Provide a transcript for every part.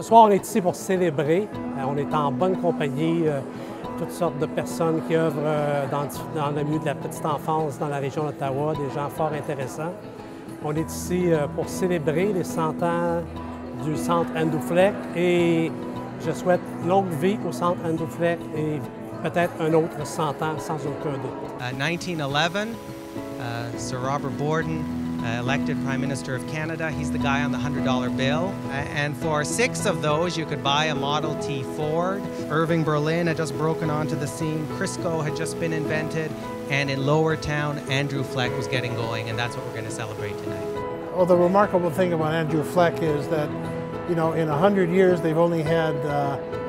soir, on est ici pour célébrer. On est en bonne compagnie, toutes sortes de personnes qui œuvrent dans le milieu de la petite enfance dans la région d'Ottawa, des gens fort intéressants. On est ici pour célébrer les 100 ans du Centre Andrew Fleck et je souhaite longue vie au Centre Andrew Fleck et peut-être un autre 100 ans sans aucun doute. 1911, Sir Robert Borden, elected Prime Minister of Canada. He's the guy on the $100 bill. And for 6 of those, you could buy a Model T Ford. Irving Berlin had just broken onto the scene. Crisco had just been invented. And in Lower Town, Andrew Fleck was getting going, and that's what we're going to celebrate tonight. Well, the remarkable thing about Andrew Fleck is that, you know, in 100 years, they've only had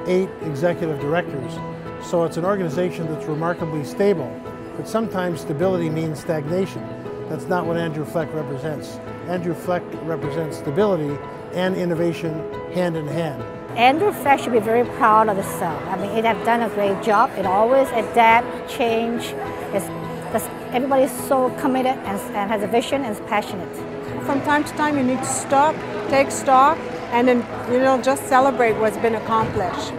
8 executive directors. So it's an organization that's remarkably stable. But sometimes stability means stagnation. That's not what Andrew Fleck represents. Andrew Fleck represents stability and innovation hand in hand. Andrew Fleck should be very proud of itself. I mean, it has done a great job. It always adapt, change. Everybody's so committed and has a vision and is passionate. From time to time, you need to stop, take stock, and then, you know, just celebrate what's been accomplished.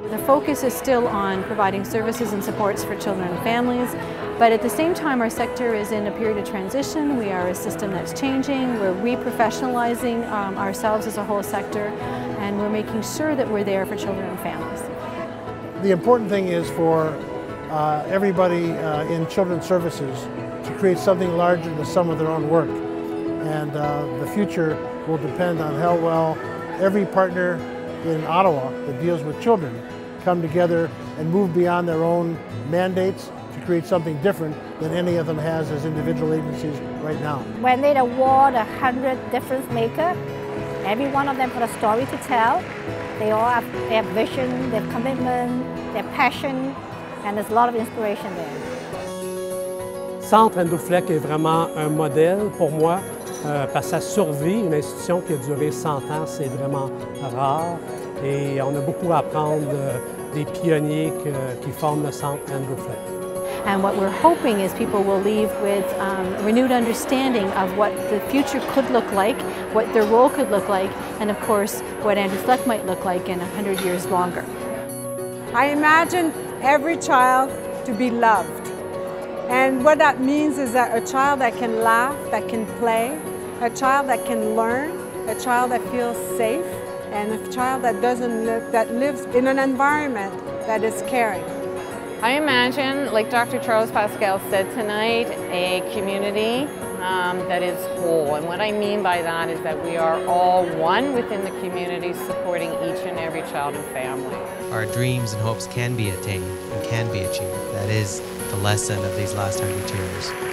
The focus is still on providing services and supports for children and families, but at the same time our sector is in a period of transition. We are a system that's changing, we're re-professionalizing ourselves as a whole sector, and we're making sure that we're there for children and families. The important thing is for everybody in children's services to create something larger than the sum of their own work. And the future will depend on how well every partner in Ottawa that deals with children come together and move beyond their own mandates to create something different than any of them has as individual agencies right now. When they award 100 difference makers, every one of them got a story to tell. They all have their vision, their commitment, their passion, and there's a lot of inspiration there. Centre Andrew Fleck est vraiment un modèle pour moi parce que sa survie, une institution qui a duré 100 ans, c'est vraiment rare. Et on a beaucoup à apprendre des pionniers qui forment le Centre Andrew Fleck. And what we're hoping is people will leave with renewed understanding of what the future could look like, what their role could look like, and of course, what Andrew Fleck might look like in 100 years longer. I imagine every child to be loved. And what that means is that a child that can laugh, that can play, a child that can learn, a child that feels safe, and a child that lives in an environment that is caring. I imagine, like Dr. Charles Pascal said tonight, a community that is whole. And what I mean by that is that we are all one within the community, supporting each and every child and family. Our dreams and hopes can be attained and can be achieved. That is the lesson of these last 100 years.